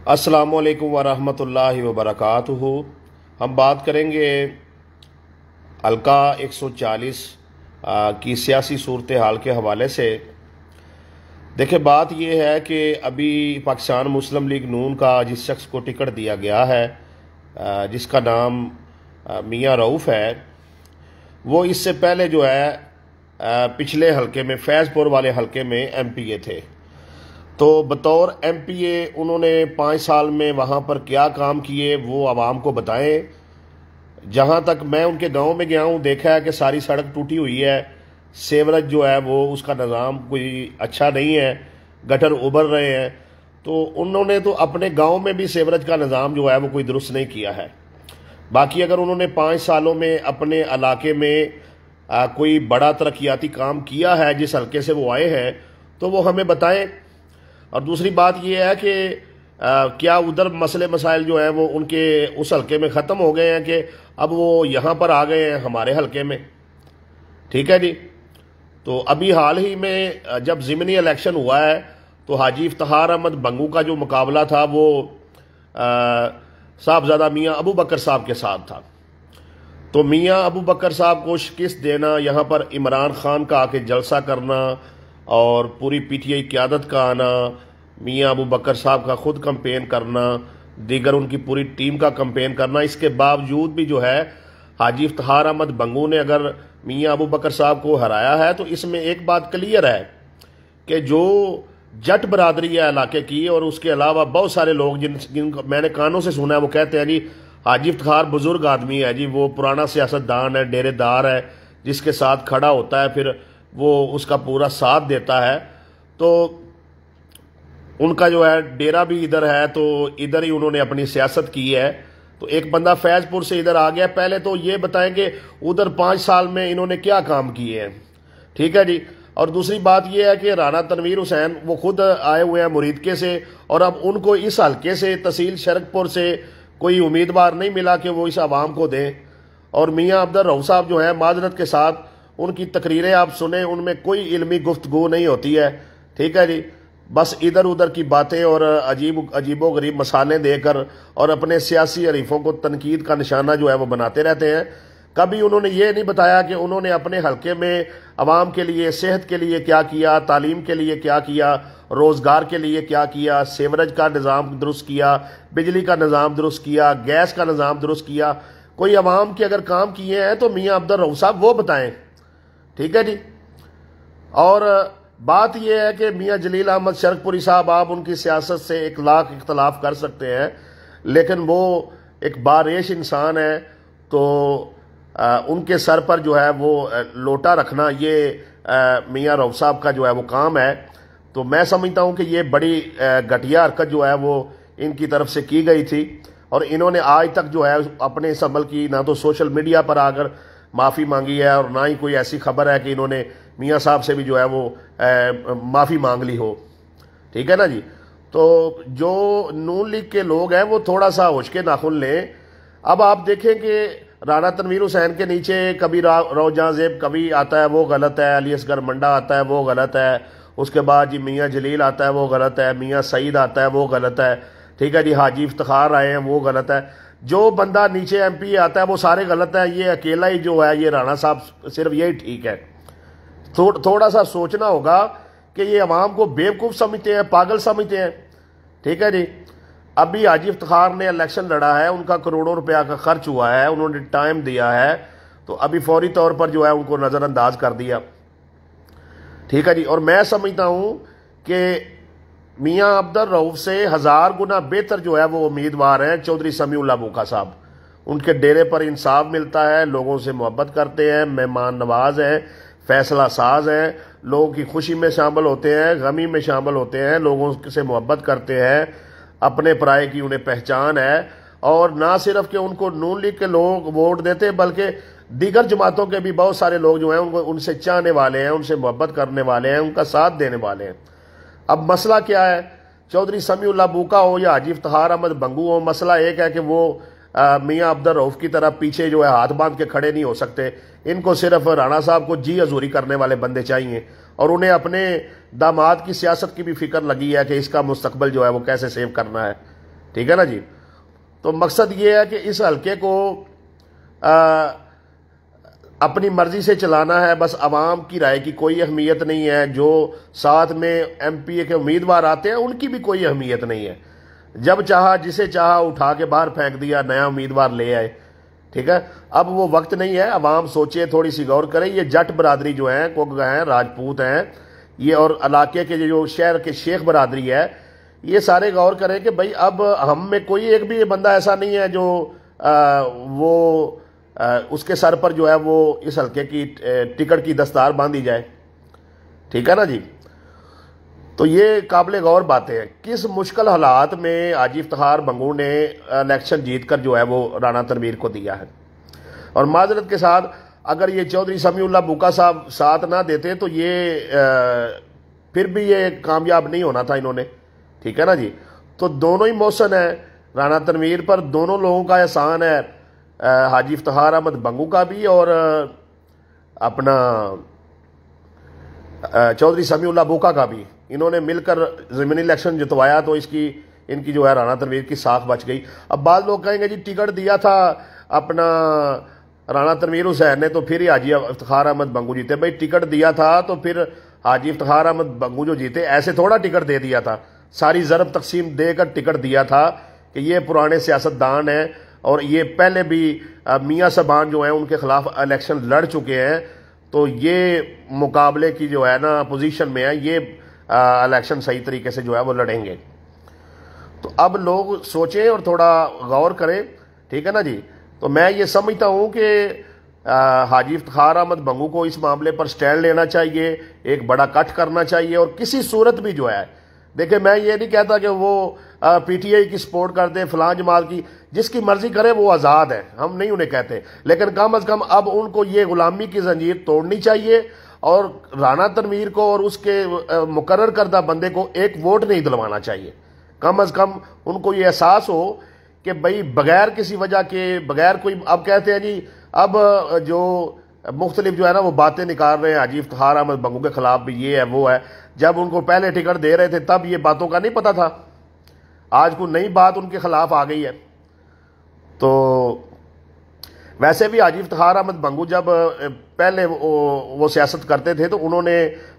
अस्सलामुअलैकुम वरहमतुल्लाहि वबरकातुहू। हम बात करेंगे हल्का 140 की सियासी सूरत हाल के हवाले से। देखिए, बात यह है कि अभी पाकिस्तान मुस्लिम लीग नून का जिस शख्स को टिकट दिया गया है, जिसका नाम मियां रऊफ़ है, वो इससे पहले जो है पिछले हलके में, फैज़पुर वाले हलके में MPA थे। तो बतौर MPA उन्होंने 5 साल में वहाँ पर क्या काम किए वो आवाम को बताएं। जहाँ तक मैं उनके गांव में गया हूँ, देखा है कि सारी सड़क टूटी हुई है, सेवरेज जो है वो उसका निज़ाम कोई अच्छा नहीं है, गटर उभर रहे हैं। तो उन्होंने तो अपने गांव में भी सेवरेज का निज़ाम जो है वो कोई दुरुस्त नहीं किया है। बाकी अगर उन्होंने 5 सालों में अपने इलाके में कोई बड़ा तरक्याती काम किया है जिस हल्के से वो आए हैं, तो वो हमें बताएं। और दूसरी बात यह है कि क्या उधर मसले मसाइल जो है वो उनके उस हल्के में ख़त्म हो गए हैं कि अब वो यहाँ पर आ गए हैं हमारे हल्के में। ठीक है जी। तो अभी हाल ही में जब ज़िमनी इलेक्शन हुआ है तो हाजी इफ्तिखार अहमद बंगू का जो मुकाबला था वो साहबजादा मियाँ अबू बकर साहब के साथ था। तो मियाँ अबू बकर साहब को शिकस्त देना, यहाँ पर इमरान खान का आके जलसा करना और पूरी PTI क़यादत का आना, मियाँ अबू बकर साहब का खुद कंपेन करना, दीगर उनकी पूरी टीम का कंपेन करना, इसके बावजूद भी जो है हाजी इफ्तिखार अहमद बंगू ने अगर मियाँ अबू बकर साहब को हराया है, तो इसमें एक बात क्लियर है कि जो जट बरादरी है इलाके की, और उसके अलावा बहुत सारे लोग जिनको मैंने कानों से सुना है, वो कहते हैं जी हाजी इफ्तिखार बुजुर्ग आदमी है जी, वो पुराना सियासतदान है, डेरेदार है, जिसके साथ खड़ा होता है फिर वो उसका पूरा साथ देता है। तो उनका जो है डेरा भी इधर है, तो इधर ही उन्होंने अपनी सियासत की है। तो एक बंदा फैज़पुर से इधर आ गया, पहले तो ये बताएंगे उधर 5 साल में इन्होंने क्या काम किए हैं। ठीक है जी। और दूसरी बात यह है कि राना तनवीर हुसैन वो खुद आए हुए हैं मुरीदके से, और अब उनको इस हल्के से, तहसील शरकपुर से कोई उम्मीदवार नहीं मिला कि वो इस आवाम को दें। और मियाँ अब्दुल रऊफ़ साहब जो है, माजरत के साथ उनकी तकरीरें आप सुने, उनमें कोई इल्मी गुफ्तगू नहीं होती है। ठीक है जी। बस इधर उधर की बातें और अजीबो गरीब मसाले देकर और अपने सियासी हरीफों को तनकीद का निशाना जो है वो बनाते रहते हैं। कभी उन्होंने ये नहीं बताया कि उन्होंने अपने हल्के में आवाम के लिए, सेहत के लिए क्या किया, तालीम के लिए क्या किया, रोज़गार के लिए क्या किया, सेवरेज का निज़ाम दुरुस्त किया, बिजली का निज़ाम दुरुस्त किया, गैस का निज़ाम दुरुस्त किया। कोई आवाम के अगर काम किए हैं तो मियाँ अब्दुल रऊफ़ साहब वो बताएं। ठीक है जी। और बात यह है कि मियाँ जलील अहमद शरकपुरी साहब, आप उनकी सियासत से 1 लाख इख्तलाफ कर सकते हैं, लेकिन वो एक बारेश इंसान है। तो उनके सर पर जो है वो लोटा रखना, ये मियाँ रऊफ़ साहब का जो है वो काम है। तो मैं समझता हूँ कि ये बड़ी घटिया हरकत जो है वो इनकी तरफ से की गई थी, और इन्होंने आज तक जो है अपने इस अमल की ना तो सोशल मीडिया पर आकर माफ़ी मांगी है, और ना ही कोई ऐसी खबर है कि इन्होंने मियाँ साहब से भी जो है वो माफ़ी मांग ली हो। ठीक है ना जी। तो जो नून लीग के लोग हैं वो थोड़ा सा होश के नाखुन लें। अब आप देखें कि राना तनवीर हुसैन के नीचे कभी रौजा ज़ेब कभी आता है, वो गलत है। अली असगर मंडा आता है, वो गलत है। उसके बाद जी मियाँ जलील आता है, वो गलत है। मियाँ सईद आता है, वो गलत है। ठीक है जी। हाजी इफ्तिखार आए हैं, वो गलत है। जो बंदा नीचे MPA आता है वो सारे गलत है। ये अकेला ही जो है, ये राणा साहब सिर्फ यही ठीक है। थोड़ा सा सोचना होगा कि ये अवाम को बेवकूफ़ समझते हैं, पागल समझते हैं। ठीक है जी। अभी हाजी इफ्तिखार ने इलेक्शन लड़ा है, उनका करोड़ों रुपया का खर्च हुआ है, उन्होंने टाइम दिया है, तो अभी फौरी तौर पर जो है उनको नज़रअंदाज कर दिया। ठीक है जी। और मैं समझता हूँ कि मियाँ अब्दुल रऊफ़ से 1000 गुना बेहतर जो है वो उम्मीदवार हैं चौधरी समीउल्लाह बूखा साहब। उनके डेरे पर इंसाफ मिलता है, लोगों से मोहब्बत करते हैं, मेहमान नवाज हैं, फैसला साज हैं, लोगों की खुशी में शामिल होते हैं, गमी में शामिल होते हैं, लोगों से मोहब्बत करते हैं, अपने पराये की उन्हें पहचान है। और ना सिर्फ कि उनको नून लीग के लोग वोट देते, बल्कि दीगर जमातों के भी बहुत सारे लोग जो हैं उनको उनसे चाहने वाले हैं, उनसे मोहब्बत करने वाले हैं, उनका साथ देने वाले हैं। अब मसला क्या है, चौधरी समीउल्लाह बूका हो या हाजी इफ्तिखार अहमद बंगू हो, मसला एक है कि वो मियाँ अब्दुल रऊफ़ की तरह पीछे जो है हाथ बांध के खड़े नहीं हो सकते। इनको सिर्फ राणा साहब को जी हजूरी करने वाले बंदे चाहिए, और उन्हें अपने दामाद की सियासत की भी फिक्र लगी है कि इसका मुस्तकबल जो है वो कैसे सेव करना है। ठीक है ना जी। तो मकसद ये है कि इस हल्के को अपनी मर्जी से चलाना है, बस आवाम की राय की कोई अहमियत नहीं है। जो साथ में एमपीए के उम्मीदवार आते हैं उनकी भी कोई अहमियत नहीं है। जब चाहा जिसे चाहा उठा के बाहर फेंक दिया, नया उम्मीदवार ले आए। ठीक है, अब वो वक्त नहीं है। आवाम सोचे, थोड़ी सी गौर करे। ये जट बरादरी जो है, कुग हैं, राजपूत हैं ये, और इलाके के जो शहर के शेख बरादरी है, ये सारे गौर करें कि भाई अब हम में कोई एक भी बंदा ऐसा नहीं है जो उसके सर पर जो है वो इस हल्के की टिकट की दस्तार बांधी जाए। ठीक है ना जी। तो ये काबिल गौर बातें हैं। किस मुश्किल हालात में हाजी इफ्तिखार बंगू ने इलेक्शन जीत कर जो है वो राणा तनवीर को दिया है। और माजरत के साथ अगर ये चौधरी समीउल्लाह बुका साहब साथ ना देते तो ये फिर भी ये कामयाब नहीं होना था इन्होंने। ठीक है ना जी। तो दोनों ही मौसन है राणा तनवीर पर, दोनों लोगों का एहसान है, हाजी इफ्तिखार अहमद बंगू का भी और अपना चौधरी समीउल्लाह बुका का भी। इन्होंने मिलकर ज़मीनी इलेक्शन जितवाया तो इनकी जो है राणा तनवीर की साख बच गई। अब बाद लोग कहेंगे जी टिकट दिया था अपना राणा तनवीर हुसैन ने तो फिर ही हाजी इफ्तिखार अहमद बंगू जीते। भाई टिकट दिया था तो फिर हाजी इफ्तिखार अहमद बंगू जो जीते, ऐसे थोड़ा टिकट दे दिया था। सारी ज़रब तकसीम देकर टिकट दिया था कि ये पुराने सियासतदान हैं और ये पहले भी मियाँ साहबान जो हैं उनके खिलाफ इलेक्शन लड़ चुके हैं, तो ये मुकाबले की जो है ना पोजीशन में है, ये इलेक्शन सही तरीके से जो है वो लड़ेंगे। तो अब लोग सोचें और थोड़ा गौर करें। ठीक है ना जी। तो मैं ये समझता हूँ कि हाजी इफ्तिखार अहमद बंगू को इस मामले पर स्टैंड लेना चाहिए, एक बड़ा कट करना चाहिए। और किसी सूरत भी जो है, देखिए मैं ये नहीं कहता कि वो पीटीआई की सपोर्ट कर दे, फलां जमात की, जिसकी मर्जी करे वो आज़ाद है, हम नहीं उन्हें कहते, लेकिन कम अज़ कम अब उनको ये गुलामी की जंजीर तोड़नी चाहिए और राणा तनवीर को और उसके मुकर्रर करदा बंदे को एक वोट नहीं दिलवाना चाहिए। कम अज़ कम उनको ये एहसास हो कि भाई बगैर किसी वजह के, बगैर कोई, अब कहते हैं जी अब जो मुख्तलिफ जो है ना वो बातें निकाल रहे हैं हाजी इफ्तिखार अहमद बंगू के खिलाफ भी, ये है वो है। जब उनको पहले टिकट दे रहे थे तब ये बातों का नहीं पता था, आज कोई नई बात उनके खिलाफ आ गई है। तो वैसे भी हाजी इफ्तिखार अहमद बंगू जब पहले वो सियासत करते थे तो उन्होंने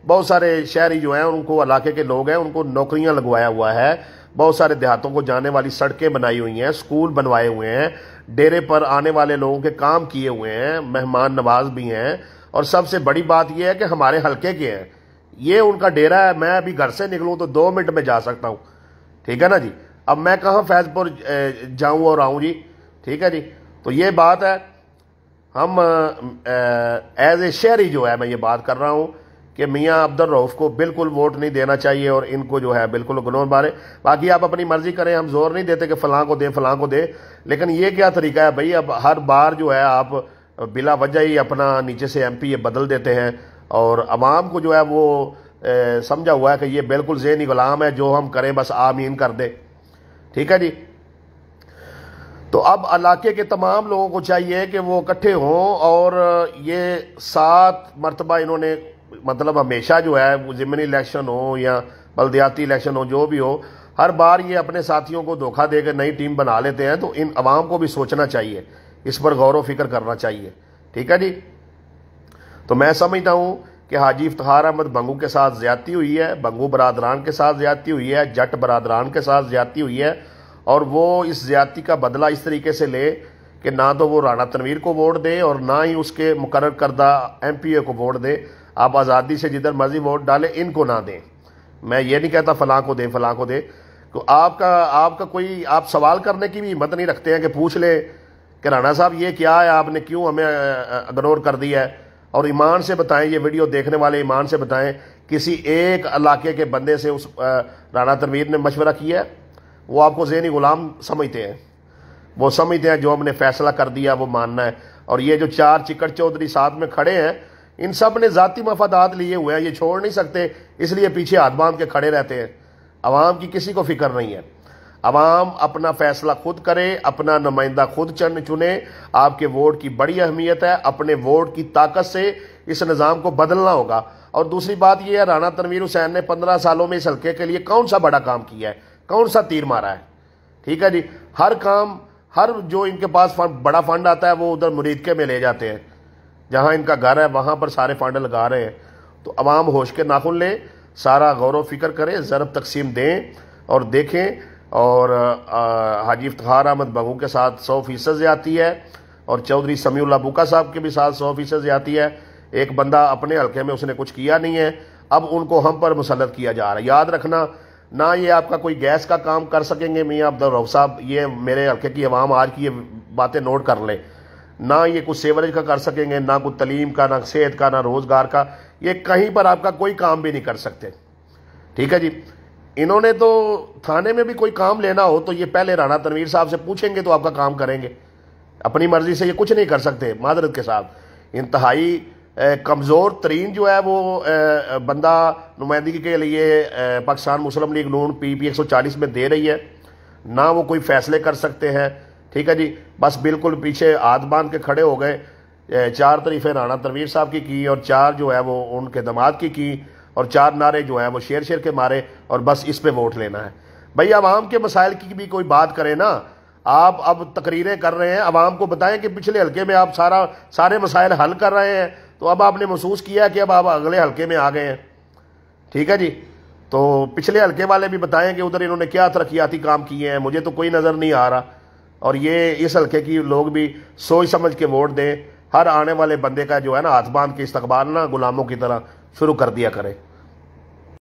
बहुत सारे शहरी जो हैं, उनको इलाके के लोग हैं, उनको नौकरियां लगवाया हुआ है, बहुत सारे देहातों को जाने वाली सड़कें बनाई हुई हैं, स्कूल बनवाए हुए हैं, डेरे पर आने वाले लोगों के काम किए हुए हैं, मेहमान नवाज भी हैं। और सबसे बड़ी बात यह है कि हमारे हल्के के हैं, ये उनका डेरा है। मैं अभी घर से निकलूं तो 2 मिनट में जा सकता हूं। ठीक है ना जी। अब मैं कहाँ फैजपुर जाऊं और आऊं जी। ठीक है जी। तो ये बात है, हम एज ए शहरी जो है मैं ये बात कर रहा हूं कि मियाँ अब्दुल रऊफ को बिल्कुल वोट नहीं देना चाहिए और इनको जो है बिल्कुल इग्नोर मारे। बाकी आप अपनी मर्जी करें, हम जोर नहीं देते कि फलां को दे फलां को दे, लेकिन ये क्या तरीका है भाई। अब हर बार जो है आप बिला वजह ही अपना नीचे से एमपी ये बदल देते हैं और अवाम को जो है वो समझा हुआ है कि ये बिल्कुल ज़हनी गुलाम है, जो हम करें बस आमीन कर दे। ठीक है जी। तो अब इलाके के तमाम लोगों को चाहिए कि वो इकट्ठे हों और ये 7 मरतबा इन्होंने, मतलब हमेशा जो है वो ज़िमनी इलेक्शन हो या बल्दियाती इलेक्शन हो, जो भी हो, हर बार ये अपने साथियों को धोखा देकर नई टीम बना लेते हैं। तो इन अवाम को भी सोचना चाहिए, इस पर गौर व फिक्र करना चाहिए। ठीक है जी। तो मैं समझता हूँ कि हाजी इफ्तिखार अहमद बंगू के साथ ज्यादती हुई है, बंगू बरादरान के साथ ज्यादती हुई है, जट बरादरान के साथ ज्यादती हुई है और वो इस ज्यादती का बदला इस तरीके से ले कि ना तो वो राणा तनवीर को वोट दे और ना ही उसके मुकर्रर करदा एमपीए को वोट दे। आप आज़ादी से जिधर मर्जी वोट डालें, इनको ना दें। मैं ये नहीं कहता फलां को दे फलां को दे। तो आपका कोई, आप सवाल करने की भी हिम्मत नहीं रखते हैं कि पूछ ले कि राणा साहब ये क्या है, आपने क्यों हमें इग्नोर कर दिया है। और ईमान से बताएं, ये वीडियो देखने वाले ईमान से बताएं, किसी एक इलाके के बंदे से उस राणा तनवीर ने मशवरा किया है? वो आपको ज़हनी गुलाम समझते हैं, वो समझते हैं जो हमने फैसला कर दिया वो मानना है। और ये जो 4 चिकट चौधरी साथ में खड़े हैं, इन सब ने जाती मफादात लिए हुए हैं, ये छोड़ नहीं सकते, इसलिए पीछे हाथ बांध के खड़े रहते हैं। अवाम की किसी को फिक्र नहीं है। अवाम अपना फैसला खुद करे, अपना नुमाइंदा खुद चुने। आपके वोट की बड़ी अहमियत है, अपने वोट की ताकत से इस निज़ाम को बदलना होगा। और दूसरी बात यह है, राणा तनवीर हुसैन ने 15 सालों में इस हल्के के लिए कौन सा बड़ा काम किया है, कौन सा तीर मारा है? ठीक है जी। हर काम, हर जो इनके पास बड़ा फंड आता है वो उधर मुरीदके में ले जाते हैं, जहां इनका घर है वहां पर सारे फंड लगा रहे हैं। तो अवाम होश के नाखुन लें, सारा गौर व फिक्र करें, ज़रब तकसीम दें और देखें। और हाजी इफ्तिखार अहमद बगू के साथ 100% ज़्यादती है और चौधरी समीउल्लाह बुका साहब के भी साथ 100% ज़्यादती है। एक बंदा अपने हल्के में उसने कुछ किया नहीं है, अब उनको हम पर मुसल्लत किया जा रहा है। याद रखना, ना ये आपका कोई गैस का काम कर सकेंगे मियाँ अब्दुल रऊफ साहब, ये मेरे हल्के की अवाम आज की ये बातें नोट कर लें। ना ये कुछ सेवरेज का कर सकेंगे, ना कुछ तलीम का, ना सेहत का, ना रोज़गार का, ये कहीं पर आपका कोई काम भी नहीं कर सकते। ठीक है जी। इन्होंने तो थाने में भी कोई काम लेना हो तो ये पहले राणा तनवीर साहब से पूछेंगे तो आपका काम करेंगे, अपनी मर्जी से ये कुछ नहीं कर सकते। मादरत के साथ इंतहाई कमज़ोर तरीन जो है वो बंदा नुमाइंदगी के लिए पाकिस्तान मुस्लिम लीग नून पीपी 140 में दे रही है, ना वो कोई फैसले कर सकते हैं। ठीक है जी। बस बिल्कुल पीछे हाथ बांध के खड़े हो गए। 4 तारीफें राणा तनवीर साहब की और 4 जो है वो उनके दामाद की और 4 नारे जो है वो शेर के मारे, और बस इस पे वोट लेना है। भाई आवाम के मसाइल की भी कोई बात करें ना। आप अब तकरीरें कर रहे हैं, आवाम को बताएं कि पिछले हल्के में आप सारे मसाइल हल कर रहे हैं, तो अब आपने महसूस किया कि अब आप अगले हल्के में आ गए हैं। ठीक है जी। तो पिछले हल्के वाले भी बताएं कि उधर इन्होंने क्या तरक्याती काम किए हैं, मुझे तो कोई नज़र नहीं आ रहा। और ये इस हल्के की लोग भी सोच समझ के वोट दें। हर आने वाले बंदे का जो है ना हाथ बांध के इस्तकबाल ना गुलामों की तरह शुरू कर दिया करें।